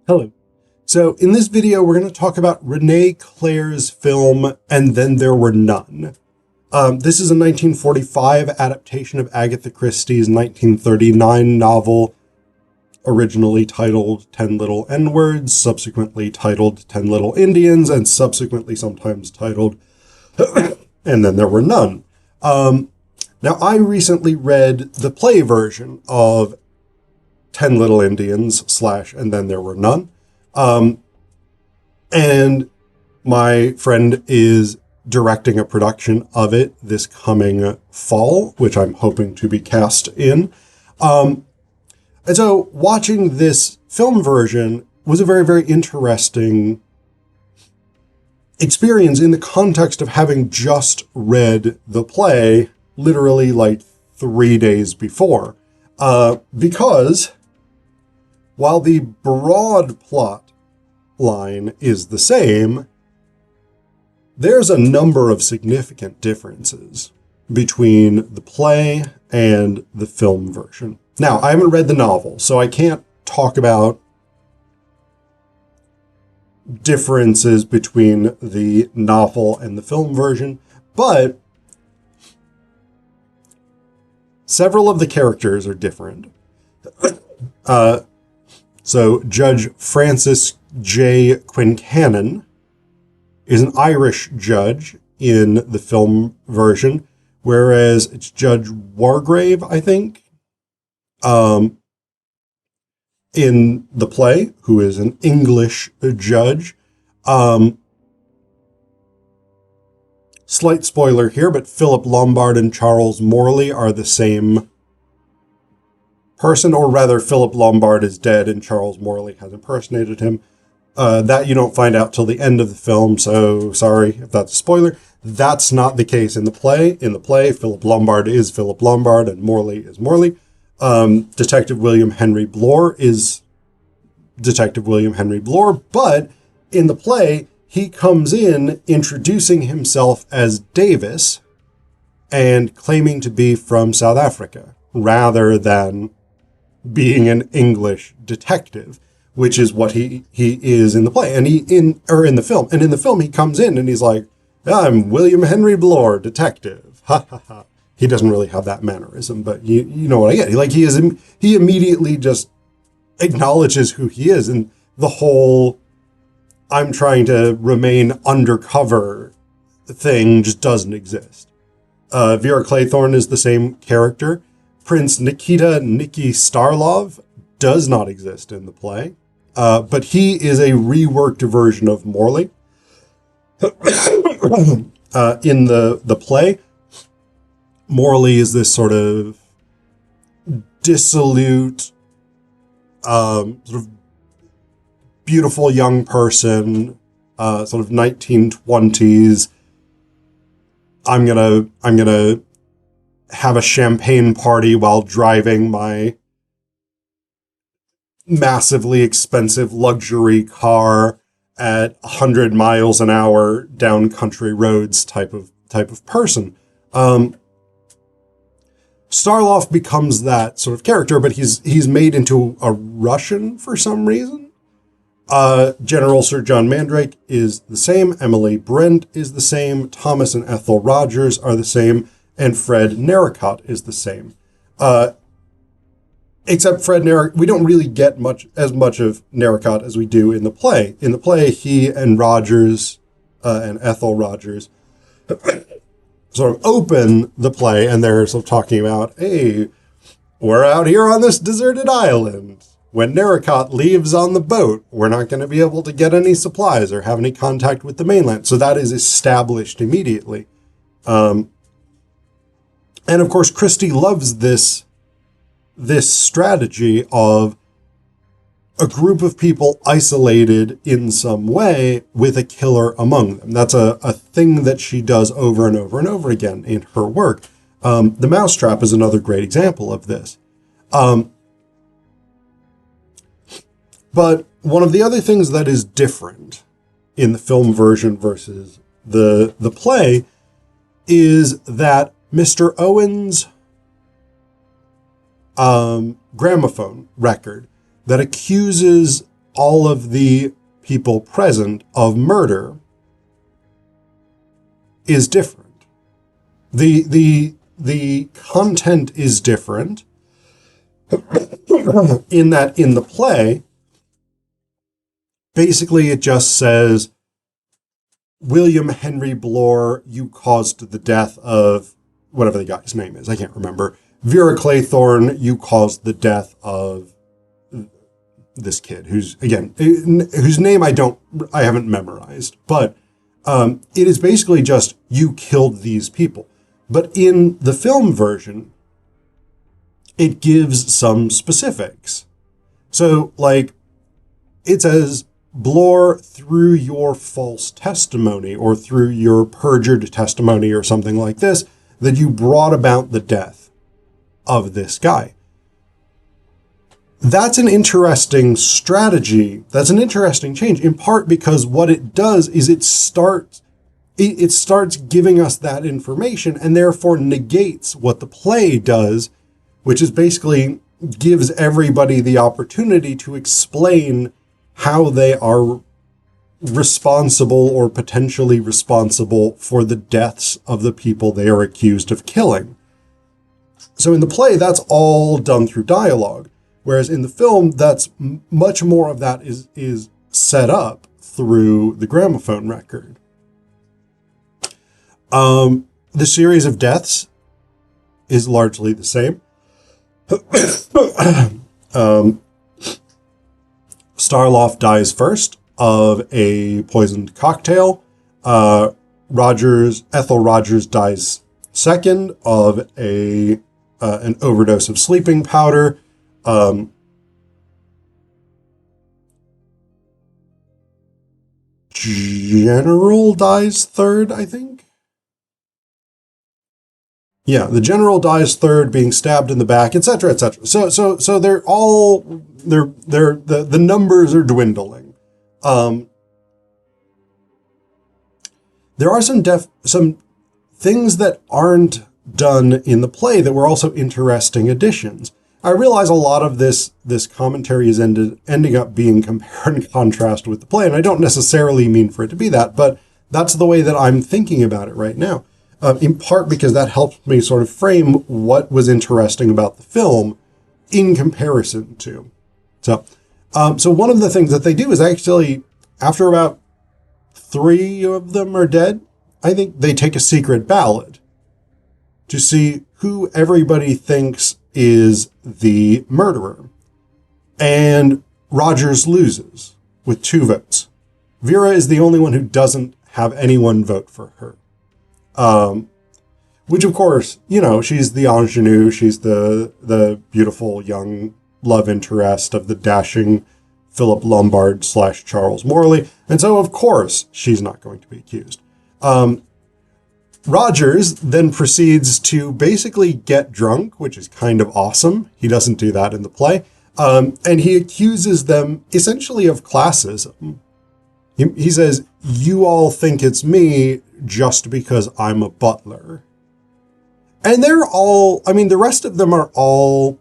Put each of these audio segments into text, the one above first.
Hello. So in this video, we're going to talk about Rene Clair's film, And Then There Were None. This is a 1945 adaptation of Agatha Christie's 1939 novel, originally titled 10 Little N-Words, subsequently titled 10 Little Indians, and subsequently sometimes titled And Then There Were None. Now, I recently read the play version of 10 Little Indians / And Then There Were None. And my friend is directing a production of it this coming fall, which I'm hoping to be cast in. And so watching this film version was a very, very interesting experience in the context of having just read the play literally like 3 days before. Because while the broad plot line is the same, there's a number of significant differences between the play and the film version. Now, I haven't read the novel, so I can't talk about differences between the novel and the film version, but several of the characters are different. So Judge Francis J. Quincannon is an Irish judge in the film version, whereas it's Judge Wargrave, I think, in the play, who is an English judge. Slight spoiler here, but Phillip Lombard and Charles Morley are the same person, or rather Phillip Lombard is dead and Charles Morley has impersonated him. That you don't find out till the end of the film, so sorry if that's a spoiler. That's not the case in the play. In the play, Phillip Lombard is Phillip Lombard and Morley is Morley. Detective William Henry Bloor is Detective William Henry Bloor, but in the play, he comes in introducing himself as Davis and claiming to be from South Africa, rather than being an English detective, which is what he is in the play, and in the film. And in the film, he comes in and he's like, "I'm William Henry Bloor, detective." Ha ha ha. He doesn't really have that mannerism, but you know what I get. He immediately just acknowledges who he is, and the whole "I'm trying to remain undercover" thing just doesn't exist. Vera Claythorne is the same character. Prince Nikita Nicky Starlov does not exist in the play, but he is a reworked version of Morley. In the play, Morley is this sort of dissolute, sort of beautiful young person, sort of 1920s. I'm gonna have a champagne party while driving my massively expensive luxury car at 100 miles an hour down country roads type of person. Starlov becomes that sort of character, but he's made into a Russian for some reason. General Sir John Mandrake is the same. Emily Brent is the same. Thomas and Ethel Rogers are the same. And Fred Narracott is the same. Except Fred Narracott, we don't really get as much of Narracott as we do in the play. In the play, he and Rogers and Ethel Rogers sort of open the play, and they're sort of talking about, "Hey, we're out here on this deserted island. When Narracott leaves on the boat, we're not going to be able to get any supplies or have any contact with the mainland." So that is established immediately. And of course, Christie loves this strategy of a group of people isolated in some way with a killer among them. That's a thing that she does over and over and over again in her work. The Mousetrap is another great example of this. But one of the other things that is different in the film version versus the play is that Mr. Owen's gramophone record that accuses all of the people present of murder is different. The content is different in that in the play, basically it just says, William Henry Bloor, you caused the death of whatever the guy's name is. I can't remember. Vera Claythorne, you caused the death of this kid whose name I haven't memorized, but it is basically just you killed these people. But in the film version, it gives some specifics. So, like, it says, Bloor, through your false testimony or through your perjured testimony or something like this, that you brought about the death of this guy. That's an interesting strategy. That's an interesting change, in part because what it does is it starts giving us that information and therefore negates what the play does, which is basically gives everybody the opportunity to explain how they are responsible or potentially responsible for the deaths of the people they are accused of killing. So in the play, that's all done through dialogue, whereas in the film, that's much more of that is set up through the gramophone record. The series of deaths is largely the same. Starloff dies first of a poisoned cocktail. Ethel Rogers dies second of an overdose of sleeping powder. General dies third, I think. Yeah, the general dies third, being stabbed in the back, etc., etc. So they're all the numbers are dwindling. There are some things that aren't done in the play that were also interesting additions. I realize a lot of this commentary is ending up being compare and contrast with the play, and I don't necessarily mean for it to be that, but that's the way that I'm thinking about it right now. In part because that helps me sort of frame what was interesting about the film in comparison to. So one of the things that they do is actually, after about 3 of them are dead, I think they take a secret ballot to see who everybody thinks is the murderer. And Rogers loses with 2 votes. Vera is the only one who doesn't have anyone vote for her. Which of course, she's the ingenue, she's the beautiful young love interest of the dashing Phillip Lombard / Charles Morley, and so of course she's not going to be accused. Rogers then proceeds to basically get drunk, which is kind of awesome. He doesn't do that in the play. And he accuses them essentially of classism. He says, you all think it's me just because I'm a butler. And they're all, the rest of them are all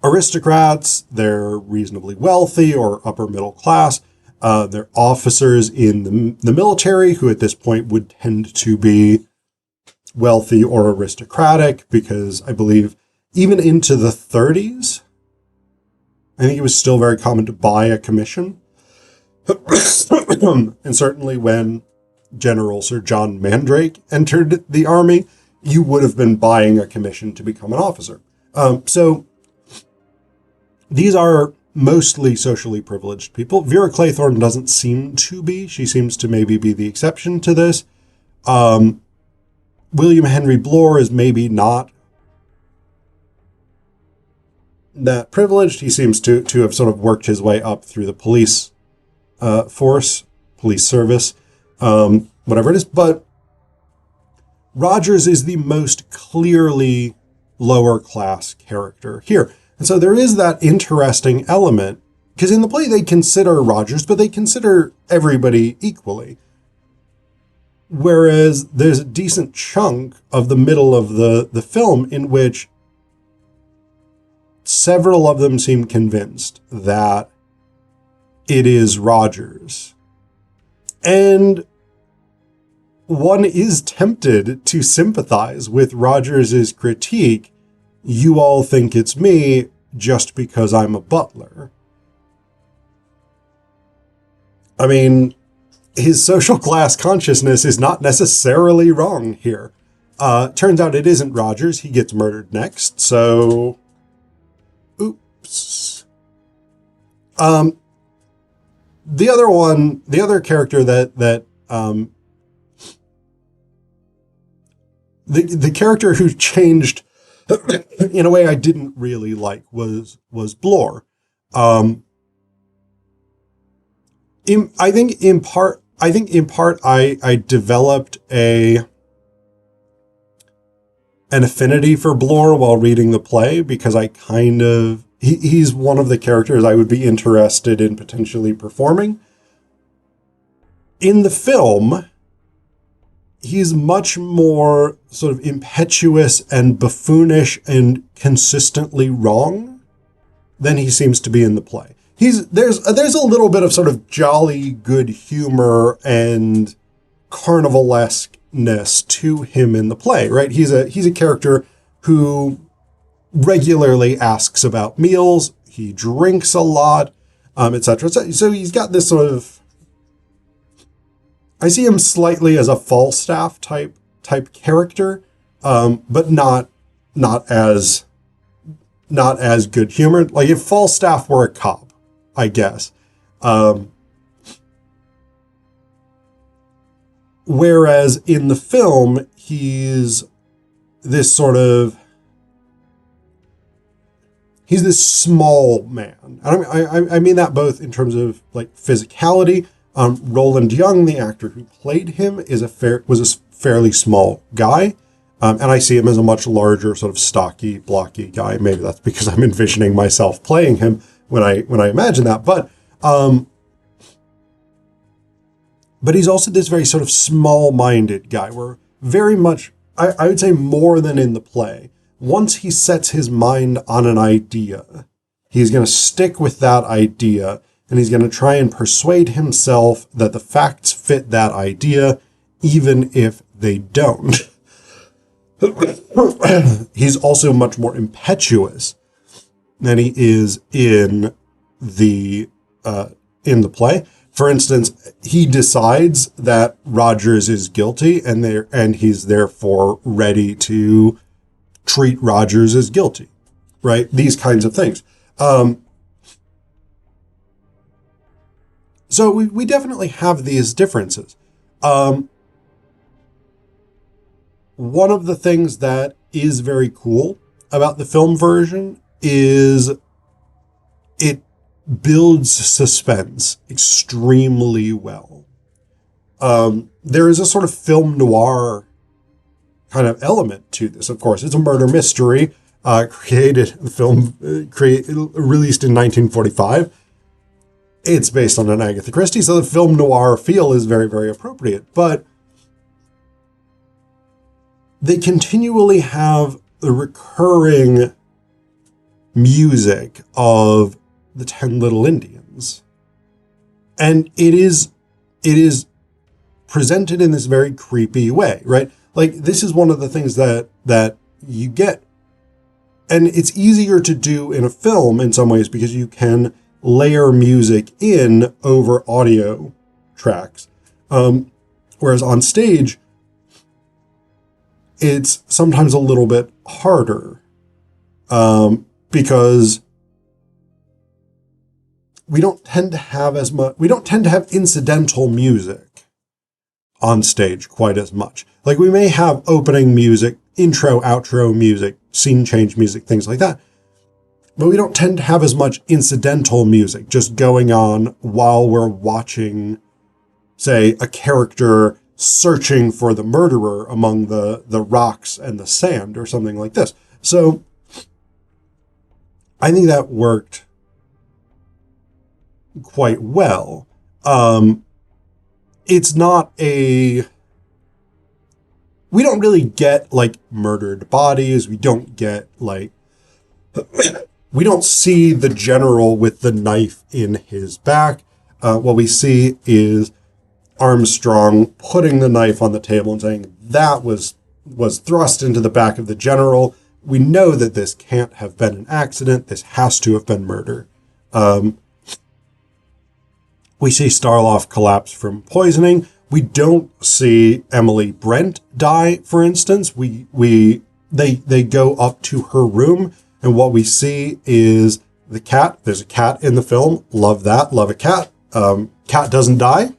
aristocrats. They're reasonably wealthy or upper middle class. They're officers in the military who at this point would tend to be wealthy or aristocratic because I believe even into the 30s, I think it was still very common to buy a commission. And certainly when General Sir John Mandrake entered the army, you would have been buying a commission to become an officer. So these are mostly socially privileged people. Vera Claythorne doesn't seem to be. She seems to maybe be the exception to this. William Henry Bloor is maybe not that privileged. He seems to have sort of worked his way up through the police force, police service, whatever it is. But Rogers is the most clearly lower class character here. And so there is that interesting element, because in the play they consider Rogers, but they consider everybody equally. Whereas there's a decent chunk of the middle of the film in which several of them seem convinced that it is Rogers. And one is tempted to sympathize with Rogers's critique. You all think it's me just because I'm a butler. I mean, his social class consciousness is not necessarily wrong here. Turns out it isn't Rogers. He gets murdered next, so... Oops. The other character the character who changed in a way I didn't really like was Blore. I think in part I developed an affinity for Blore while reading the play, because I kind of he's one of the characters I would be interested in potentially performing. In the film, he's much more sort of impetuous and buffoonish and consistently wrong than he seems to be in the play. There's a little bit of sort of jolly good humor and carnivalesqueness to him in the play, right? He's a character who regularly asks about meals. He drinks a lot, etc. So he's got this sort of, I see him slightly as a Falstaff type character, but not as good humored. Like if Falstaff were a cop, I guess. Whereas in the film, he's this small man. And I mean that both in terms of like physicality. Roland Young, the actor who played him, was a fairly small guy. And I see him as a much larger, sort of stocky, blocky guy. Maybe that's because I'm envisioning myself playing him when I imagine that. But he's also this very sort of small-minded guy, where very much, I would say more than in the play, once he sets his mind on an idea, he's going to stick with that idea, and he's going to try and persuade himself that the facts fit that idea, even if they don't. He's also much more impetuous than he is in the play. For instance, he decides that Rogers is guilty, and he's therefore ready to treat Rogers as guilty, right? These kinds of things. So we definitely have these differences. One of the things that is very cool about the film version is it builds suspense extremely well. There is a sort of film noir kind of element to this. Of course, it's a murder mystery released in 1945. It's based on an Agatha Christie, so the film noir feel is very, very appropriate. But they continually have the recurring music of the 10 Little Indians. And it is presented in this very creepy way, right? Like, this is one of the things that you get. And it's easier to do in a film in some ways because you can layer music in over audio tracks. Whereas on stage, it's sometimes a little bit harder because we don't tend to have incidental music on stage quite as much. Like, we may have opening music, intro, outro music, scene change music, things like that. But we don't tend to have as much incidental music just going on while we're watching, say, a character searching for the murderer among the rocks and the sand or something like this. So I think that worked quite well. It's not we don't really get like murdered bodies. We don't get like, we don't see the general with the knife in his back. What we see is Armstrong putting the knife on the table and saying that was thrust into the back of the general. We know that this can't have been an accident. This has to have been murder. We see Starloff collapse from poisoning. We don't see Emily Brent die, for instance. They go up to her room, and what we see is the cat. There's a cat in the film. Love that. Love a cat. Cat doesn't die.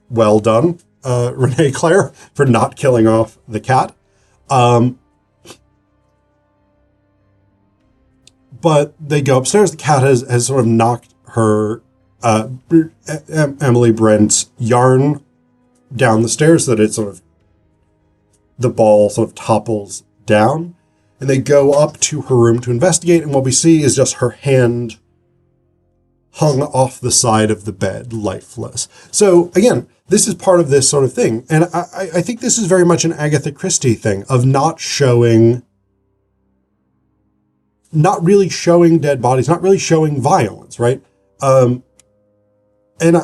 Well done, Rene Clair, for not killing off the cat. But they go upstairs. The cat has sort of knocked her Emily Brent's yarn down the stairs so that it sort of, the ball sort of topples down, and they go up to her room to investigate, and what we see is just her hand hung off the side of the bed, lifeless. So again, this is part of this sort of thing, and I think this is very much an Agatha Christie thing of not really showing dead bodies, not really showing violence, right? And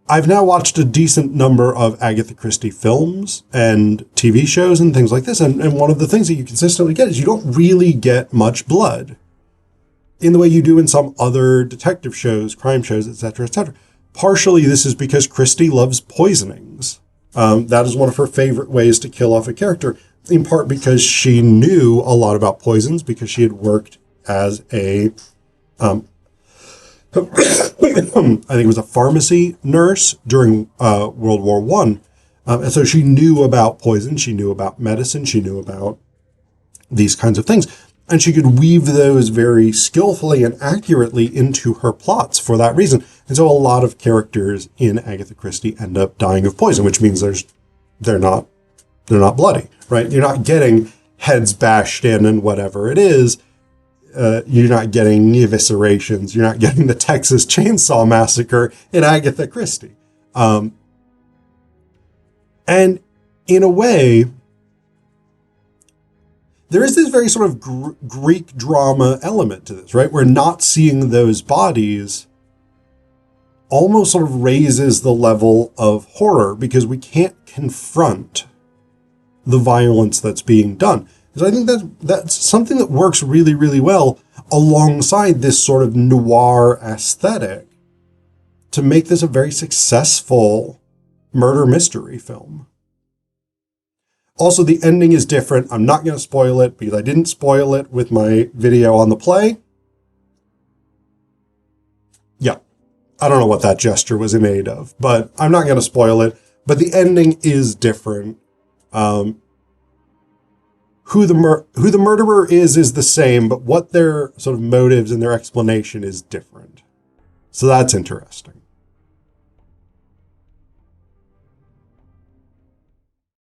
I've now watched a decent number of Agatha Christie films and TV shows and things like this. And one of the things that you consistently get is you don't really get much blood in the way you do in some other detective shows, crime shows, etc., etc. Partially, this is because Christie loves poisonings. That is one of her favorite ways to kill off a character, in part because she knew a lot about poisons because she had worked as a I think it was a pharmacy nurse during World War I. And so she knew about poison, she knew about medicine, she knew about these kinds of things. And she could weave those very skillfully and accurately into her plots for that reason. And so a lot of characters in Agatha Christie end up dying of poison, which means they're not bloody, right? You're not getting heads bashed in and whatever it is. You're not getting eviscerations. You're not getting the Texas Chainsaw Massacre in Agatha Christie. And in a way, there is this very sort of Greek drama element to this, right? Where not seeing those bodies almost sort of raises the level of horror because we can't confront the violence that's being done. Because I think that's something that works really, really well alongside this sort of noir aesthetic to make this a very successful murder mystery film. Also, the ending is different. I'm not going to spoil it because I didn't spoil it with my video on the play. Yeah, I don't know what that gesture was made of, but I'm not going to spoil it. But the ending is different. Who the murderer is the same, but what their sort of motives and their explanation is different. So that's interesting.